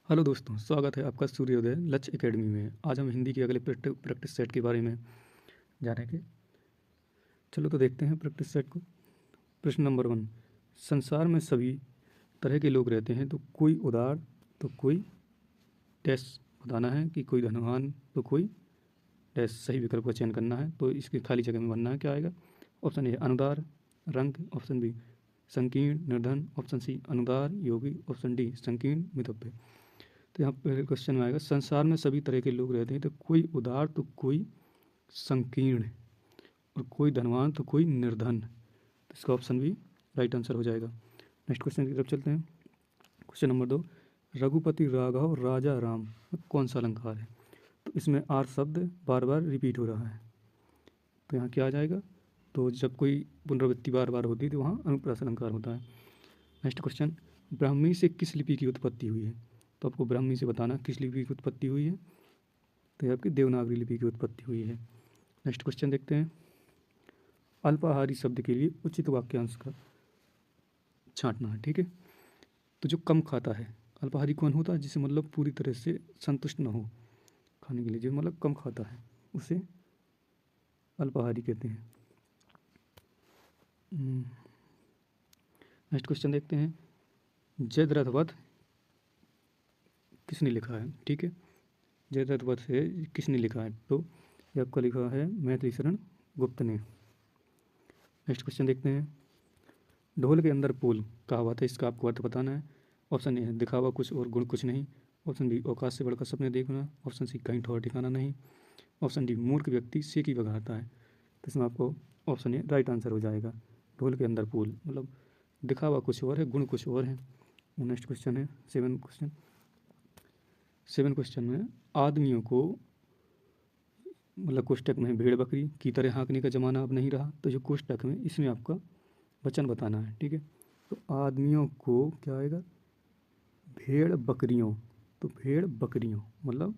Hello दोस्तों, स्वागत है आपका सूर्योदय लक्ष्य एकेडमी में। आज हम हिंदी के अगले प्रैक्टिस सेट के बारे में जानेंगे। चलो तो देखते हैं प्रैक्टिस सेट को। प्रश्न नंबर 1, संसार में सभी तरह के लोग रहते हैं, तो कोई उदार तो कोई डैश बताना है कि कोई धनवान तो कोई डैश। सही विकल्प का चयन करना है, तो इसकी खाली जगह में बनना है क्या आएगा। ऑप्शन ए अनुदार रंग, ऑप्शन बी संकीर्ण निर्धन, ऑप्शन सी अनुदार योगी, ऑप्शन डी संकीर्ण मितव्य। तो यहाँ पहले क्वेश्चन में आएगा संसार में सभी तरह के लोग रहते हैं, तो कोई उदार तो कोई संकीर्ण और कोई धनवान तो कोई निर्धन। तो इसका ऑप्शन भी राइट आंसर हो जाएगा। नेक्स्ट क्वेश्चन की तरफ चलते हैं। क्वेश्चन नंबर 2, रघुपति राघव राजा राम कौन सा अलंकार है। तो इसमें आर शब्द बार बार रिपीट हो रहा है, तो यहाँ क्या आ जाएगा। तो जब कोई पुनरावृत्ति बार बार होती है तो वहाँ अनुप्रास अलंकार होता है। नेक्स्ट क्वेश्चन, ब्राह्मी से किस लिपि की उत्पत्ति हुई है। तो आपको ब्राह्मी से बताना किस लिपि की उत्पत्ति हुई है। तो ये आपकी देवनागरी लिपि की उत्पत्ति हुई है। नेक्स्ट क्वेश्चन देखते हैं। अल्पाहारी शब्द के लिए उचित वाक्यांश का छांटना है, ठीक है। तो जो कम खाता है, अल्पाहारी कौन होता है, जिसे मतलब पूरी तरह से संतुष्ट न हो खाने के लिए, जो मतलब कम खाता है उसे अल्पाहारी कहते हैं। नेक्स्ट क्वेश्चन देखते हैं। जयद्रथ वध किसने लिखा है, ठीक है। जयद्रथ वध है किसने लिखा है, तो ये आपका लिखा है मैथिली शरण गुप्त ने। नेक्स्ट क्वेश्चन देखते हैं। ढोल के अंदर पोल कहावत है, इसका आपको अर्थ बताना है। ऑप्शन ए है दिखावा कुछ और गुण कुछ नहीं, ऑप्शन बी औकात से बढ़कर सपने देखना, ऑप्शन सी कहीं ठौर ठिकाना नहीं, ऑप्शन डी मूर्ख व्यक्ति सेकी बघाता है। तो इसमें आपको ऑप्शन ए राइट आंसर हो जाएगा। ढोल के अंदर पोल मतलब दिखावा कुछ और है, गुण कुछ और है। नेक्स्ट क्वेश्चन है 7 क्वेश्चन में आदमियों को मतलब कोष्टक में भेड़ बकरी की तरह हाँकने का ज़माना अब नहीं रहा, तो जो कोष्टक में इसमें आपका वचन बताना है, ठीक है। तो आदमियों को क्या आएगा, भेड़ बकरियों, तो भेड़ बकरियों मतलब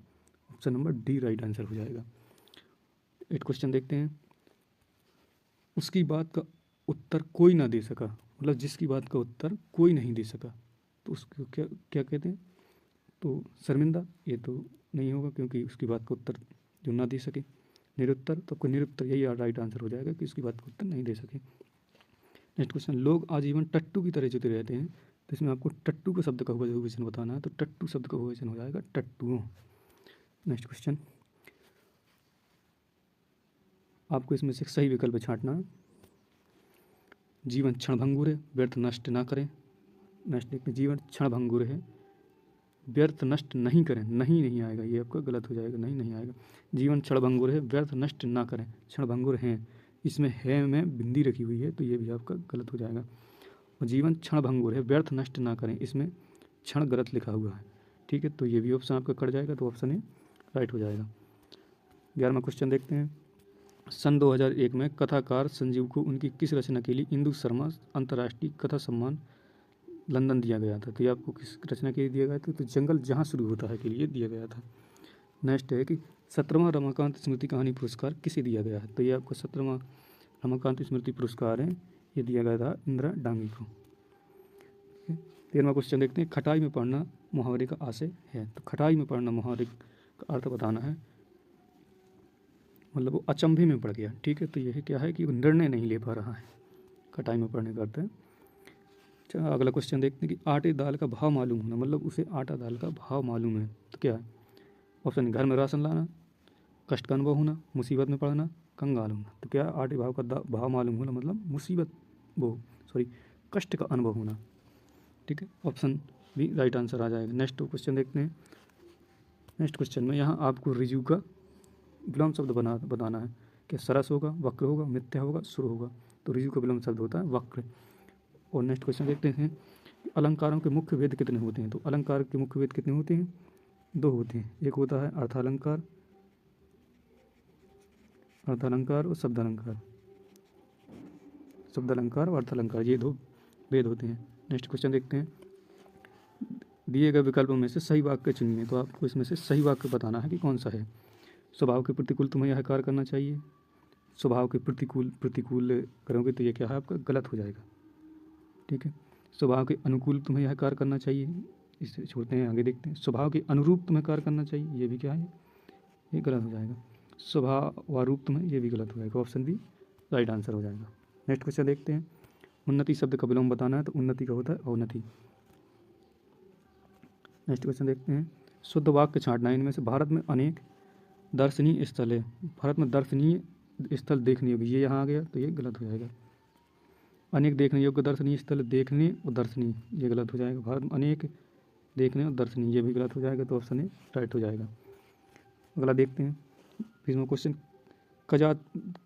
option number D right answer हो जाएगा। 8 क्वेश्चन देखते हैं। उसकी बात का उत्तर कोई ना दे सका, मतलब जिसकी बात का उत्तर कोई नहीं दे सका, तो उसको क्या क्या कहते हैं। तो शर्मिंदा, ये तो नहीं होगा क्योंकि उसकी बात का उत्तर जो ना दे सके। निरुत्तर, तो आपको निरुत्तर यही राइट आंसर हो जाएगा कि उसकी बात का उत्तर नहीं दे सके। नेक्स्ट क्वेश्चन, लोग आजीवन टट्टू की तरह जुटे रहते हैं, तो इसमें आपको टट्टू का शब्द का बहुवचन बताना है, तो टट्टू शब्द का बहुवचन हो जाएगा टट्टुओं। नेक्स्ट क्वेश्चन, आपको इसमें से सही विकल्प छांटना है। जीवन क्षणभंगुर है, व्यर्थ नष्ट ना करें। नेक्स्ट देखते हैं, जीवन क्षणभंगुर है, व्यर्थ नष्ट नहीं करें। नहीं नहीं आएगा, ये आपका गलत हो जाएगा, नहीं नहीं आएगा। जीवन क्षणभंगुर है, व्यर्थ नष्ट ना करें। क्षणभंगुर हैं, इसमें है में बिंदी रखी हुई है, तो ये भी आपका गलत हो जाएगा। और जीवन क्षणभंगुर है, व्यर्थ नष्ट ना करें, इसमें क्षण गलत लिखा हुआ है, ठीक है। तो ये भी ऑप्शन आपका कट जाएगा, तो ऑप्शन ए राइट हो जाएगा। 11वां क्वेश्चन देखते हैं। सन 2001 में कथाकार संजीव को उनकी किस रचना के लिए इंदु शर्मा अंतर्राष्ट्रीय कथा सम्मान लंदन दिया गया था। तो ये आपको किस रचना के लिए दिया गया था, तो जंगल जहाँ शुरू होता है के लिए दिया गया था। नेक्स्ट है कि 17वां रमाकांत स्मृति कहानी पुरस्कार किसे दिया गया है। तो ये आपको 17वां रमाकांत स्मृति पुरस्कार है, ये दिया गया था इंदिरा डांगी को। 13वां क्वेश्चन देखते हैं। खटाई में पढ़ना मुहावरे का आशय है, तो खटाई में पढ़ना मुहावरे का अर्थ बताना है, मतलब वो अचंभे में पड़ गया, ठीक है। तो यह क्या है कि वो निर्णय नहीं ले पा रहा है, खटाई में पढ़ने का अर्थ है। अच्छा, अगला क्वेश्चन देखते हैं कि आटे दाल का भाव मालूम होना, मतलब उसे आटा दाल का भाव मालूम है, तो क्या है। ऑप्शन, घर में राशन लाना, कष्ट का अनुभव होना, मुसीबत में पड़ना, कंगाल होना। तो क्या आटे भाव का भाव मालूम होना मतलब मुसीबत कष्ट का अनुभव होना, ठीक है। ऑप्शन भी राइट आंसर आ जाएगा। नेक्स्ट क्वेश्चन देखते हैं। नेक्स्ट क्वेश्चन में यहाँ आपको रिजु का विलोम शब्द बताना है कि सरस होगा, वक्र होगा, मिथ्या होगा, सुर होगा। तो रिजु का विलोम शब्द होता है वक्र। और नेक्स्ट क्वेश्चन देखते हैं। अलंकारों के मुख्य भेद कितने होते हैं। तो अलंकार के मुख्य भेद कितने होते हैं, 2 होते हैं। एक होता है अर्थालंकार और शब्दालंकार और अर्थालंकार, ये 2 भेद होते हैं। नेक्स्ट क्वेश्चन देखते हैं। दिए गए विकल्पों में से सही वाक्य चुनिए, तो आपको इसमें से सही वाक्य बताना है कि कौन सा है। स्वभाव के प्रतिकूल तुम्हें यह कार्य करना चाहिए। स्वभाव के प्रतिकूल करोगे तो ये क्या है आपका गलत हो जाएगा, ठीक है। स्वभाव के अनुकूल तुम्हें यह कार्य करना चाहिए, इसे छोड़ते हैं, आगे देखते हैं। स्वभाव के अनुरूप तुम्हें कार्य करना चाहिए, ये भी क्या है, ये गलत हो जाएगा। स्वभावारूप तुम्हें, ये भी गलत हो जाएगा। ऑप्शन बी राइट आंसर हो जाएगा। नेक्स्ट क्वेश्चन देखते हैं। उन्नति शब्द का विलोम बताना है, तो उन्नति का होता है अवनति। नेक्स्ट क्वेश्चन देखते हैं। शुद्ध वाक्य छांटना है। इनमें से भारत में अनेक दर्शनीय स्थल है, भारत में दर्शनीय स्थल देखने योग्य, ये यहाँ आ गया तो ये गलत हो जाएगा। अनेक देखने योग्य दर्शनीय स्थल, देखने और दर्शनीय, ये गलत हो जाएगा। भारत में अनेक देखने और दर्शनीय, ये भी गलत हो जाएगा, तो ऑप्शन ए राइट हो जाएगा। अगला देखते हैं 20वां क्वेश्चन।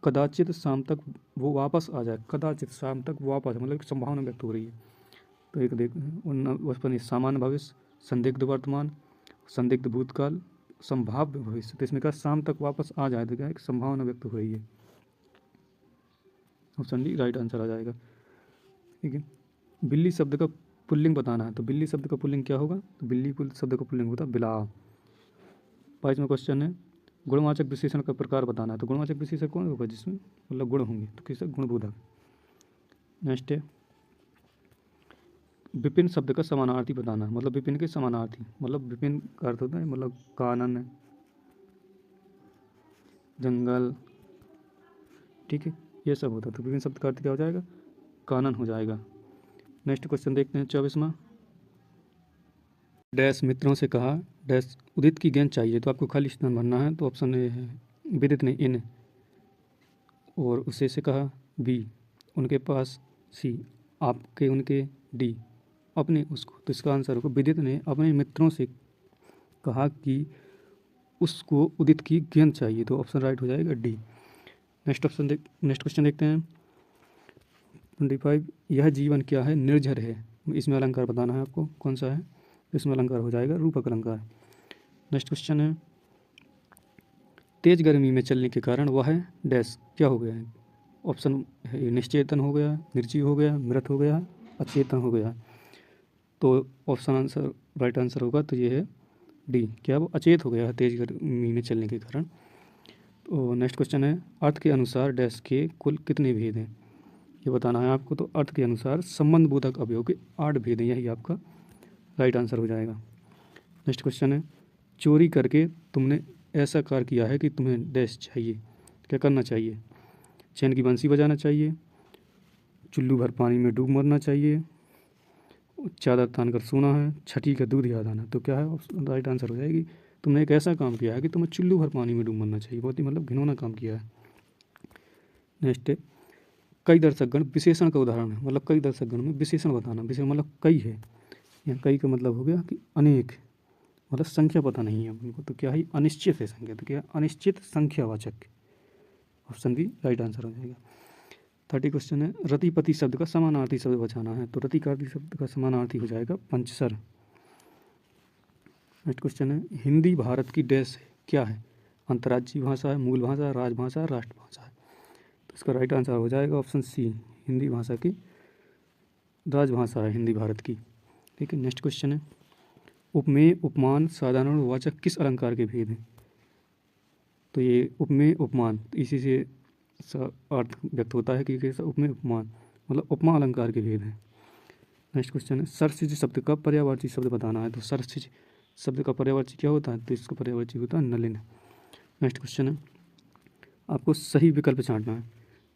कदाचित शाम तक वो वापस आ जाए, कदाचित शाम तक वापस, मतलब एक संभावना व्यक्त हो रही है, तो एक देखते हैं। बचपन सामान्य भविष्य, संदिग्ध वर्तमान, संदिग्ध भूतकाल, संभाव्य भविष्य। तो इसमें क्या शाम तक वापस आ जाए, तो क्या एक संभावना व्यक्त हो रही है, ऑप्शन डी राइट आंसर आ जाएगा। ठीक है। बिल्ली शब्द का पुल्लिंग बताना है, तो बिल्ली शब्द का पुल्लिंग क्या होगा, तो बिल्ली शब्द का पुल्लिंग होता है बिला। 22वां क्वेश्चन है। गुणवाचक विशेषण का प्रकार बताना है, तो गुणवाचक विशेषण कौन होगा, जिसमें मतलब गुण होंगे, तो किसका गुणबोधक। नेक्स्ट है। विपिन शब्द का समानार्थी बताना है, मतलब विपिन के समानार्थी, मतलब विपिन का अर्थ होता है मतलब कानन, जंगल, ठीक है, ये सब होता है। तो विपिन शब्द का अर्थ क्या हो जाएगा, कानन हो जाएगा। नेक्स्ट क्वेश्चन देखते हैं 24वां। डैश मित्रों से कहा डैश उदित की गेंद चाहिए, तो आपको खाली स्थान भरना है, तो ऑप्शन ए है विदित ने इन, और उसे से कहा बी उनके पास, सी आपके उनके, डी अपने उसको। तो इसका आंसर होगा विदित ने अपने मित्रों से कहा कि उसको उदित की गेंद चाहिए, तो ऑप्शन राइट हो जाएगा डी। नेक्स्ट क्वेश्चन देखते हैं 25। यह जीवन क्या है, निर्झर है। इसमें अलंकार बताना है आपको, कौन सा है, इसमें अलंकार हो जाएगा रूपक अलंकार। नेक्स्ट क्वेश्चन है। तेज गर्मी में चलने के कारण वह डैश क्या हो गया है, ऑप्शन है निश्चेतन हो गया, निर्जीव हो गया, मृत हो गया, अचेतन हो गया। तो ऑप्शन आंसर राइट आंसर होगा, तो ये है डी, क्या वो अचेत हो गया है तेज गर्मी में चलने के कारण। तो नेक्स्ट क्वेश्चन है। अर्थ के अनुसार डैश के कुल कितने भेद हैं, ये बताना है आपको। तो अर्थ के अनुसार संबंध बोधक अवयव के 8 भेद हैं, यही आपका राइट आंसर हो जाएगा। नेक्स्ट क्वेश्चन है। चोरी करके तुमने ऐसा कार्य किया है कि तुम्हें डैश चाहिए, क्या करना चाहिए, चैन की बंसी बजाना चाहिए, चुल्लू भर पानी में डूब मरना चाहिए, चादर तान कर सोना है, छठी का दूध याद आना। तो क्या है, राइट आंसर हो जाएगी तुमने एक ऐसा काम किया है कि तुम्हें चुल्लू भर पानी में डूब मरना चाहिए, बहुत ही मतलब घिनौना काम किया है। नेक्स्ट है। कई दर्शकगण विशेषण का उदाहरण है, मतलब कई दर्शकगण में विशेषण बताना, विशेषण मतलब कई है, यहाँ कई का मतलब हो गया कि अनेक, मतलब संख्या पता नहीं है उनको, तो क्या है अनिश्चित है संख्या, तो क्या अनिश्चित संख्यावाचक, ऑप्शन बी राइट आंसर हो जाएगा। 30 क्वेश्चन है। रतिपति शब्द का समानार्थी शब्द बचाना है, तो रतिकार्थी शब्द का समानार्थी हो जाएगा पंचसर। नेक्स्ट क्वेश्चन है। हिंदी भारत की डैश है, क्या है, अंतर्राज्यीय भाषा है, मूल भाषा है, राजभाषा, राष्ट्रभाषा है। तो इसका राइट आंसर हो जाएगा ऑप्शन सी, हिंदी भाषा की राजभाषा है हिंदी भारत की। ठीक है। नेक्स्ट क्वेश्चन है। उपमेय उपमान साधारण वाचक किस अलंकार के भेद हैं, तो ये उपमेय उपमान, इसी से अर्थ व्यक्त होता है कि कैसा उपमेय उपमान, मतलब उपमा अलंकार के भेद हैं। नेक्स्ट क्वेश्चन है। सरसिज शब्द का पर्यायवाची शब्द बताना है, तो सरसिज शब्द का पर्यायवाची क्या होता है, तो इसका पर्यायवाची होता है नलिन। नेक्स्ट क्वेश्चन है। आपको सही विकल्प छांटना है,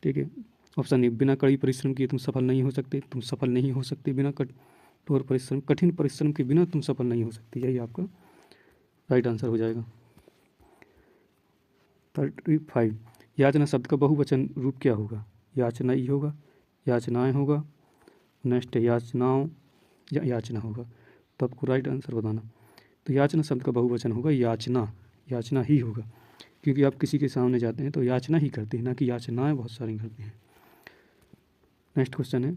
ठीक है। ऑप्शन ए बिना कड़ी परिश्रम किए तुम सफल नहीं हो सकते, तुम सफल नहीं हो सकते बिना कठोर परिश्रम, कठिन परिश्रम के बिना तुम सफल नहीं हो सकते, यही आपका राइट आंसर हो जाएगा। 35। याचना शब्द का बहुवचन रूप क्या होगा, याचना ही होगा, याचनाएं होगा, नेक्स्ट है याचनाओं या याचना होगा। तो आपको राइट आंसर बताना। तो याचना शब्द का बहुवचन होगा याचना, याचना ही होगा, क्योंकि आप किसी के सामने जाते हैं तो याचना ही करते हैं, ना कि याचनाएं बहुत सारी करते हैं। नेक्स्ट क्वेश्चन है।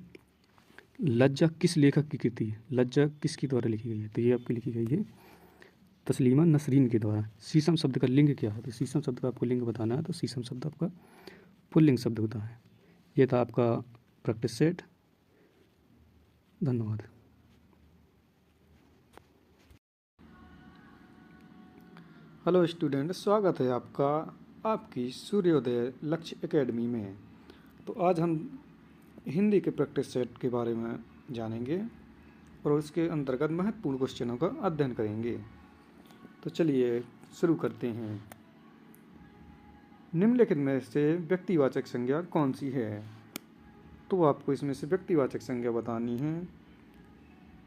लज्जा किस लेखक की कृति है, लज्जा किसके द्वारा लिखी गई है, तो ये आपकी लिखी गई है तस्लीमा नसरीन के द्वारा। शीशम शब्द का लिंग क्या है, तो शीशम शब्द का आपको लिंग बताना है, तो शीशम शब्द आपका पुल्लिंग शब्द होता है। ये था आपका प्रैक्टिस सेट। धन्यवाद। हेलो स्टूडेंट, स्वागत है आपका आपकी सूर्योदय लक्ष्य एकेडमी में। तो आज हम हिंदी के प्रैक्टिस सेट के बारे में जानेंगे। और उसके अंतर्गत महत्वपूर्ण क्वेश्चनों का अध्ययन करेंगे। तो चलिए शुरू करते हैं। निम्नलिखित में से व्यक्तिवाचक संज्ञा कौन सी है? तो आपको इसमें से व्यक्तिवाचक संज्ञा बतानी है।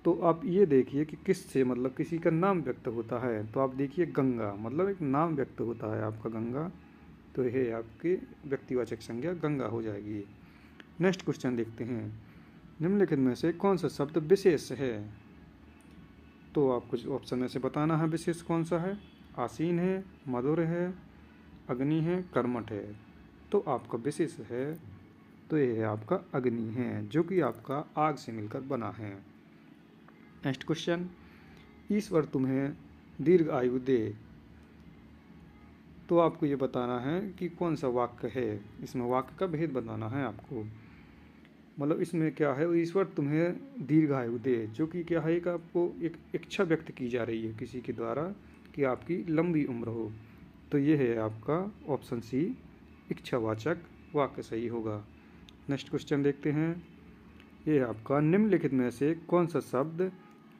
तो आप ये देखिए कि किस से मतलब किसी का नाम व्यक्त होता है। तो आप देखिए गंगा, मतलब एक नाम व्यक्त होता है आपका गंगा, तो यह आपकी व्यक्तिवाचक संज्ञा गंगा हो जाएगी। नेक्स्ट क्वेश्चन देखते हैं। निम्नलिखित में से कौन सा शब्द विशेष है? तो आपको ऑप्शन में से बताना है विशेष कौन सा है। आसीन है, मधुर है, अग्नि है, कर्मठ है। तो आपका विशेष है, तो यह है आपका अग्नि है, जो कि आपका आग से मिलकर बना है। नेक्स्ट क्वेश्चन, ईश्वर तुम्हें दीर्घ आयु दे। तो आपको ये बताना है कि कौन सा वाक्य है। इसमें वाक्य का भेद बताना है आपको। मतलब इसमें क्या है, ईश्वर तुम्हें दीर्घ आयु दे, जो कि क्या है, एक आपको एक इच्छा व्यक्त की जा रही है किसी के द्वारा कि आपकी लंबी उम्र हो। तो ये है आपका ऑप्शन सी, इच्छावाचक वाक्य सही होगा। नेक्स्ट क्वेश्चन देखते हैं। ये आपका निम्नलिखित में से कौन सा शब्द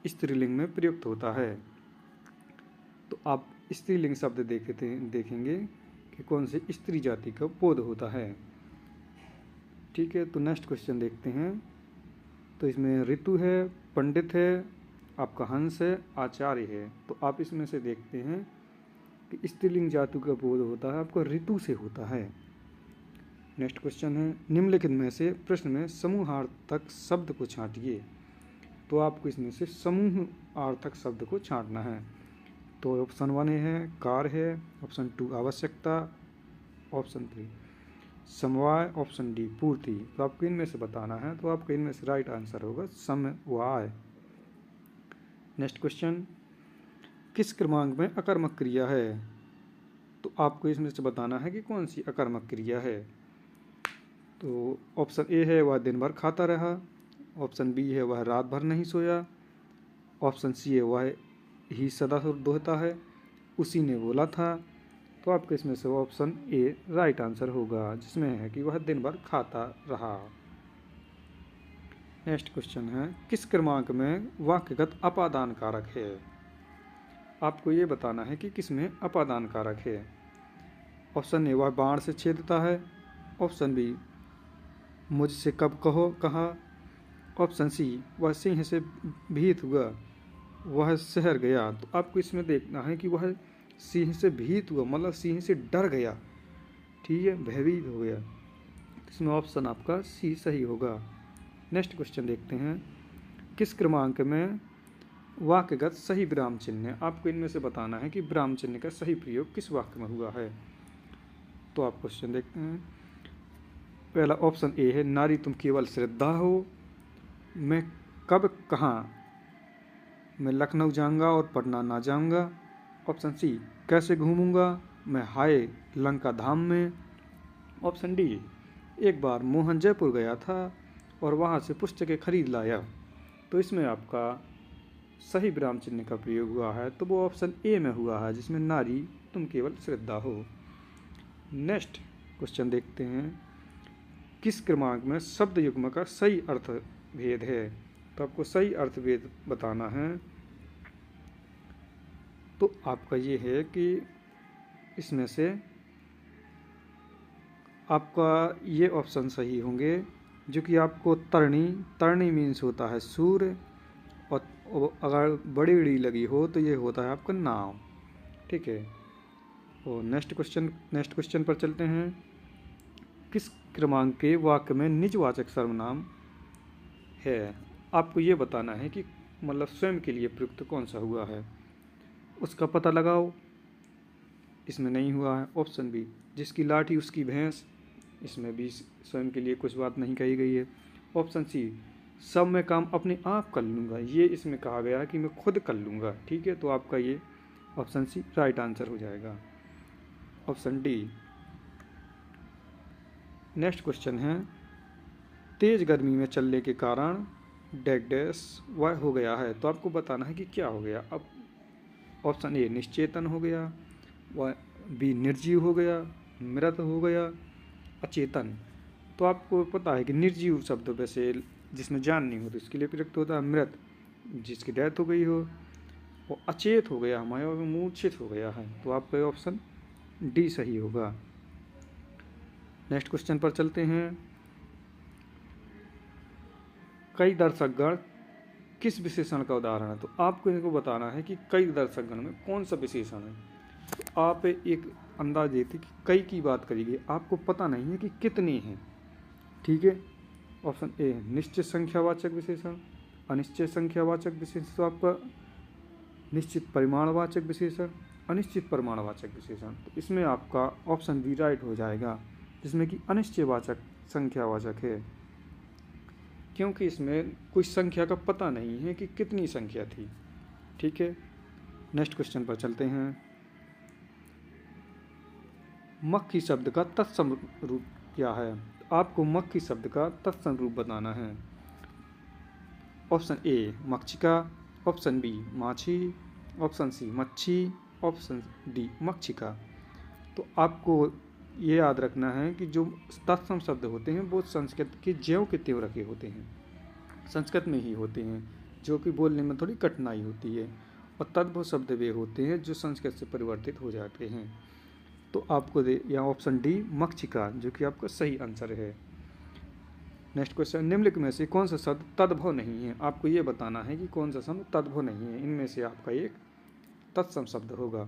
स्त्रीलिंग में प्रयुक्त होता है? तो आप स्त्रीलिंग शब्द देखेंगे कि कौन से स्त्री जाति का पद होता है। ठीक है, तो नेक्स्ट क्वेश्चन देखते हैं। तो इसमें ऋतु है, पंडित है, आपका हंस है, आचार्य है। तो आप इसमें से देखते हैं कि स्त्रीलिंग जाति का पद होता है आपका ऋतु से होता है। नेक्स्ट क्वेश्चन है, निम्नलिखित में से प्रश्न में समूहार्थक शब्द को छांटिए। तो आपको इसमें से समूहार्थक शब्द को छांटना है। तो ऑप्शन 1 है कार है, ऑप्शन 2 आवश्यकता, ऑप्शन 3 समवाय, ऑप्शन डी पूर्ति। तो आपको इनमें से बताना है। तो आपको इनमें से राइट आंसर होगा समवाय। नेक्स्ट क्वेश्चन, किस क्रमांक में अकर्मक क्रिया है? तो आपको इसमें से बताना है कि कौन सी अकर्मक क्रिया है। तो ऑप्शन ए है वह दिन भर खाता रहा, ऑप्शन बी है वह रात भर नहीं सोया, ऑप्शन सी है वह ही सदा दोहता है, उसी ने बोला था। तो आपके इसमें से ऑप्शन ए राइट आंसर होगा, जिसमें है कि वह दिन भर खाता रहा। नेक्स्ट क्वेश्चन है, किस क्रमांक में वाक्यगत अपादान कारक है? आपको ये बताना है कि किसमें अपादान कारक है। ऑप्शन ए वह बाण से छेदता है, ऑप्शन बी मुझसे कब कहा, ऑप्शन सी वह सिंह से भीत हुआ, वह शहर गया। तो आपको इसमें देखना है कि वह सिंह से भीत हुआ, मतलब सिंह से डर गया, ठीक है, भयभीत हो गया। इसमें ऑप्शन आपका सी सही होगा। नेक्स्ट क्वेश्चन देखते हैं, किस क्रमांक में वाक्यगत सही विराम चिन्ह है? आपको इनमें से बताना है कि विराम चिन्ह का सही प्रयोग किस वाक्य में हुआ है। तो आप क्वेश्चन देखते हैं। पहला ऑप्शन ए है नारी तुम केवल श्रद्धा हो, मैं कब कहाँ, मैं लखनऊ जाऊंगा और पटना ना जाऊंगा। ऑप्शन सी कैसे घूमूंगा, मैं हाय लंका धाम में। ऑप्शन डी एक बार मोहन जयपुर गया था और वहाँ से पुस्तकें खरीद लाया। तो इसमें आपका सही विराम चिन्ह का प्रयोग हुआ है, तो वो ऑप्शन ए में हुआ है, जिसमें नारी तुम केवल श्रद्धा हो। नेक्स्ट क्वेश्चन देखते हैं, किस क्रमांक में शब्द युग्म का सही अर्थ भेद है? तो आपको सही अर्थ भेद बताना है। तो आपका ये है कि इसमें से आपका ये ऑप्शन सही होंगे, जो कि आपको तरणी मीन्स होता है सूर्य, और अगर बड़ी बड़ी लगी हो तो ये होता है आपका नाव। ठीक है, और नेक्स्ट क्वेश्चन पर चलते हैं। किस क्रमांक के वाक्य में निजवाचक सर्वनाम है? आपको ये बताना है कि मतलब स्वयं के लिए प्रयुक्त कौन सा हुआ है, उसका पता लगाओ। इसमें नहीं हुआ है। ऑप्शन बी जिसकी लाठी उसकी भैंस, इसमें भी स्वयं के लिए कुछ बात नहीं कही गई है। ऑप्शन सी सब मैं काम अपने आप कर लूँगा, ये इसमें कहा गया है कि मैं खुद कर लूँगा। ठीक है, तो आपका ये ऑप्शन सी राइट आंसर हो जाएगा। Option D. नेक्स्ट क्वेश्चन है, तेज गर्मी में चलने के कारण डैश वह हो गया है। तो आपको बताना है कि क्या हो गया। अब ऑप्शन ए निश्चेतन हो गया, वह बी निर्जीव हो गया, मृत हो गया, अचेतन। तो आपको पता है कि निर्जीव शब्द वैसे जिसमें जान नहीं होती इसके लिए प्रयुक्त होता है मृत, जिसकी डेथ हो गई हो, वो अचेत हो गया हमारे और मूर्छित हो गया है। तो आपका ऑप्शन डी सही होगा। नेक्स्ट क्वेश्चन पर चलते हैं। कई दर्शकगण किस विशेषण का उदाहरण है? तो आपको इनको बताना है कि कई दर्शकगण में कौन सा विशेषण है। तो आप एक अंदाज देते कि कई की बात करिए, आपको पता नहीं है कि कितने हैं। ठीक है, ऑप्शन ए निश्चित संख्यावाचक विशेषण, अनिश्चित संख्यावाचक विशेषण, तो आपका निश्चित परिमाणवाचक विशेषण, अनिश्चित परिमाणवाचक विशेषण। तो इसमें आपका ऑप्शन बी राइट हो जाएगा, जिसमें कि अनिश्चयवाचक संख्यावाचक है, क्योंकि इसमें कोई संख्या का पता नहीं है कि कितनी संख्या थी। ठीक है, नेक्स्ट क्वेश्चन पर चलते हैं। मक्खी शब्द का तत्सम रूप क्या है? आपको मक्खी शब्द का तत्सम रूप बताना है। ऑप्शन ए मक्षिका, ऑप्शन बी माछी, ऑप्शन सी मच्छी, ऑप्शन डी मक्षिका। तो आपको ये याद रखना है कि जो तत्सम शब्द होते हैं वो संस्कृत के ज्यों के त्यों रखे होते हैं, संस्कृत में ही होते हैं, जो कि बोलने में थोड़ी कठिनाई होती है। और तद्भव शब्द वे होते हैं जो संस्कृत से परिवर्तित हो जाते हैं। तो आपको यहाँ ऑप्शन डी मक्षिका, जो कि आपका सही आंसर है। नेक्स्ट क्वेश्चन, निम्नलिखित में से कौन सा शब्द तद्भव नहीं है? आपको ये बताना है कि कौन सा शब्द तद्भव नहीं है। इनमें से आपका एक तत्सम शब्द होगा।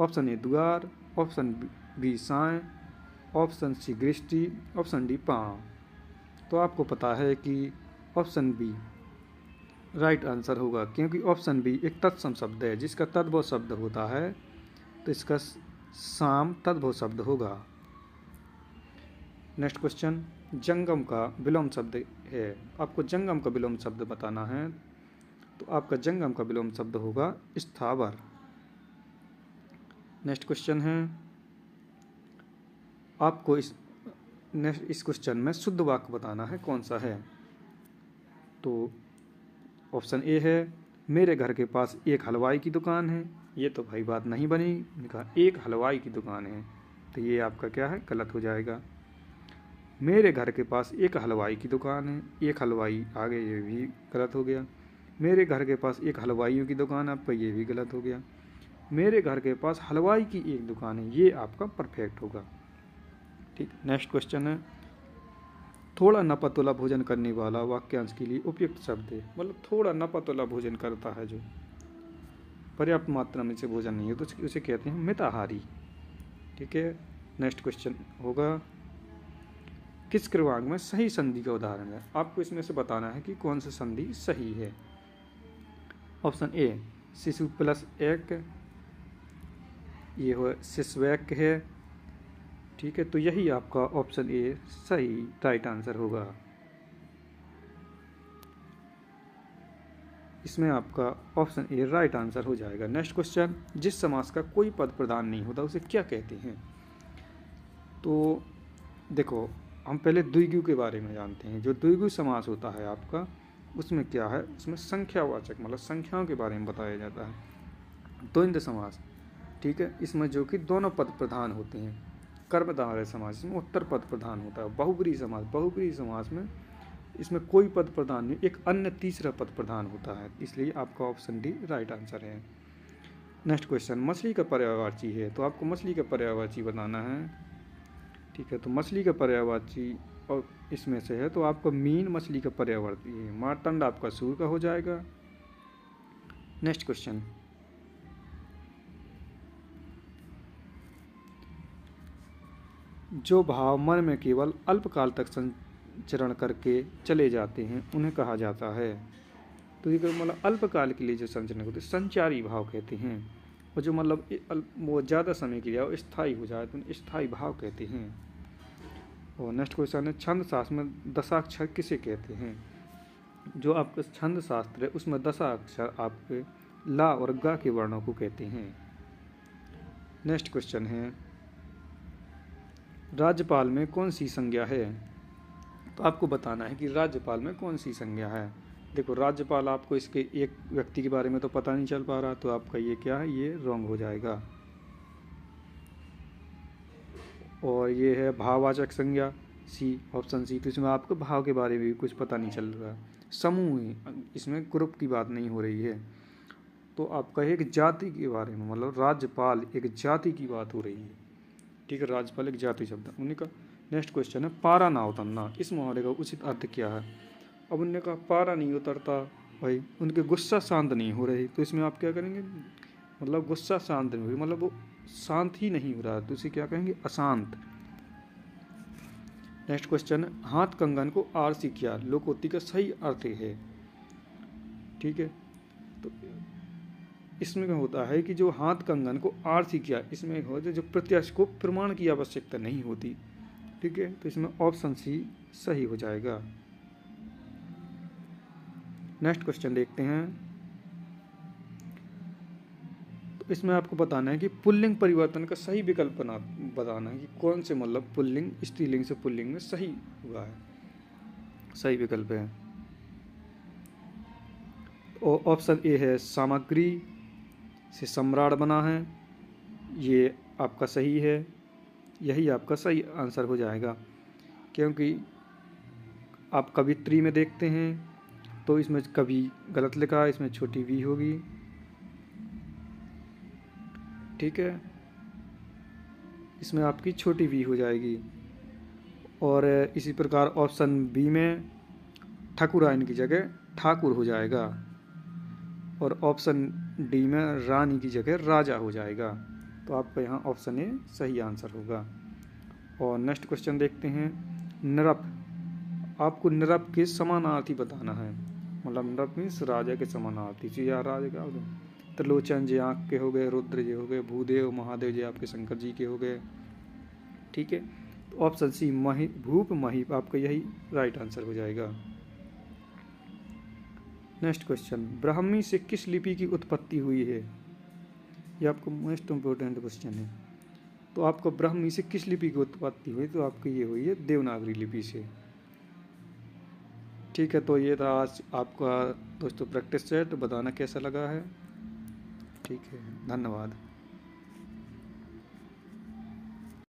ऑप्शन ए द्वार, ऑप्शन बी साय, ऑप्शन सी दृष्टि, ऑप्शन डी पाँव। तो आपको पता है कि ऑप्शन बी राइट आंसर होगा, क्योंकि ऑप्शन बी एक तत्सम शब्द है जिसका तद्भव शब्द होता है, तो इसका साम तद्भव शब्द होगा। नेक्स्ट क्वेश्चन, जंगम का विलोम शब्द है। आपको जंगम का विलोम शब्द बताना है। तो आपका जंगम का विलोम शब्द होगा स्थावर। नेक्स्ट क्वेश्चन है, आपको इस क्वेश्चन में शुद्ध वाक्य बताना है कौन सा है। तो ऑप्शन ए है मेरे घर के पास एक हलवाई की दुकान है। ये तो भाई बात नहीं बनी, कहा एक हलवाई की दुकान है, तो ये आपका क्या है, गलत हो जाएगा। मेरे घर के पास एक हलवाई की दुकान है, एक हलवाई आगे, ये भी गलत हो गया। मेरे घर के पास एक हलवाइयों की दुकान है, आपका ये भी गलत हो गया। मेरे घर के पास हलवाई की एक दुकान है, ये आपका परफेक्ट होगा। ठीक, नेक्स्ट क्वेश्चन है, थोड़ा नपतुला भोजन करने वाला वाक्यांश के लिए उपयुक्त शब्द है। मतलब थोड़ा नपतुला भोजन करता है, जो पर्याप्त मात्रा में से भोजन नहीं है, तो उसे कहते हैं मिताहारी। ठीक है, नेक्स्ट क्वेश्चन होगा, किस क्रमांक में सही संधि का उदाहरण है? आपको इसमें से बताना है कि कौन सा संधि सही है। ऑप्शन ए शिशु प्लस एक, ये हो शिशवैक है। ठीक है, तो यही आपका ऑप्शन ए सही राइट आंसर होगा। इसमें आपका ऑप्शन ए राइट आंसर हो जाएगा। नेक्स्ट क्वेश्चन, जिस समास का कोई पद प्रधान नहीं होता उसे क्या कहते हैं? तो देखो, हम पहले द्विगु के बारे में जानते हैं। जो द्विगु समास होता है आपका, उसमें क्या है, उसमें संख्यावाचक मतलब संख्याओं के बारे में बताया जाता है। द्वंद्व समास, ठीक है, इसमें जो कि दोनों पद प्रधान होते हैं। कर्मधारय समास, इसमें उत्तर पद प्रधान होता है। बहुब्रीहि समास, बहुब्रीहि समास में इसमें कोई पद प्रधान नहीं, एक अन्य तीसरा पद प्रधान होता है। इसलिए आपका ऑप्शन डी राइट आंसर है। नेक्स्ट क्वेश्चन, मछली का पर्यायवाची है, तो आपको मछली का पर्यायवाची बताना है। ठीक है, तो मछली का पर्यायवाची और इसमें से है, तो आपका मीन मछली का पर्यायवाची है। मार्तंड आपका सूर का हो जाएगा। नेक्स्ट क्वेश्चन, जो भाव मन में केवल अल्पकाल तक संचरण करके चले जाते हैं उन्हें कहा जाता है। तो ये मतलब अल्पकाल के लिए जो संचरण होते हैं संचारी भाव कहते हैं, और जो मतलब वो ज़्यादा समय के लिए स्थायी हो जाए तो स्थायी भाव कहते हैं। और नेक्स्ट क्वेश्चन है, छंद शास्त्र में दशाक्षर किसे कहते हैं? जो आपका छंद शास्त्र है उसमें दशाक्षर आपके ला और गा के वर्णों को कहते हैं। नेक्स्ट क्वेश्चन है, राज्यपाल में कौन सी संज्ञा है? तो आपको बताना है कि राज्यपाल में कौन सी संज्ञा है। देखो, राज्यपाल आपको इसके एक व्यक्ति के बारे में तो पता नहीं चल पा रहा, तो आपका ये क्या है, ये रॉन्ग हो जाएगा। और ये है भाववाचक संज्ञा सी, ऑप्शन सी, तो इसमें आपको भाव के बारे में भी कुछ पता नहीं चल रहा। समूह है, इसमें ग्रुप की बात नहीं हो रही है। तो आपका एक जाति के बारे में, मतलब राज्यपाल एक जाति की बात हो रही है, ठीक है। राज्यपाल एक जाति शब्द। उन्होंने कहा नेक्स्ट क्वेश्चन है पारा ना उतरना, इस मुहावरे का उचित अर्थ क्या है। अब उन्होंने कहा पारा नहीं उतरता भाई, उनके गुस्सा शांत नहीं हो रही, तो इसमें आप क्या करेंगे, मतलब गुस्सा शांत नहीं हो रही, मतलब वो शांत ही नहीं हो रहा, तो इसे क्या कहेंगे, अशांत। नेक्स्ट क्वेश्चन है हाथ कंगन को आरसी किया, लोकोक्ति का सही अर्थ है, ठीक है। तो इसमें क्या होता है कि जो हाथ कंगन को आरसी किया, इसमें होता है जो प्रत्याशी को प्रमाण की आवश्यकता नहीं होती, ठीक है। तो इसमें ऑप्शन सी सही हो जाएगा। नेक्स्ट क्वेश्चन देखते हैं। तो इसमें आपको बताना है कि पुल्लिंग परिवर्तन का सही विकल्प बताना है कि कौन से, मतलब पुल्लिंग स्त्रीलिंग से पुल्लिंग में सही हुआ है, सही विकल्प है। और ऑप्शन ए है सामग्री से सम्राट बना है, ये आपका सही है, यही आपका सही आंसर हो जाएगा। क्योंकि आप कवित्री में देखते हैं तो इसमें कभी गलत लिखा है, इसमें छोटी वी होगी, ठीक है, इसमें आपकी छोटी वी हो जाएगी। और इसी प्रकार ऑप्शन बी में ठाकुरायन की जगह ठाकुर हो जाएगा, और ऑप्शन डी में रानी की जगह राजा हो जाएगा। तो आपका यहाँ ऑप्शन ए सही आंसर होगा। और नेक्स्ट क्वेश्चन देखते हैं। नृप, आपको नृप के समानार्थी बताना है, मतलब नृप मीन्स राजा के समानार्थी, जी या राजा क्या हो गए, त्रिलोचन जी आँख के हो गए, रुद्र जी हो गए, भूदेव महादेव जी आपके शंकर जी के हो गए, ठीक है। तो ऑप्शन सी भूप महीप आपका यही राइट आंसर हो जाएगा। नेक्स्ट क्वेश्चन, ब्राह्मी से किस लिपि की उत्पत्ति हुई है, ये आपको मोस्ट इम्पोर्टेंट क्वेश्चन है। तो आपको ब्राह्मी से किस लिपि की उत्पत्ति हुई, तो आपकी ये हुई है देवनागरी लिपि से, ठीक है। तो ये था आज आपका दोस्तों प्रैक्टिस सेट, बताना कैसा लगा है, ठीक है, धन्यवाद।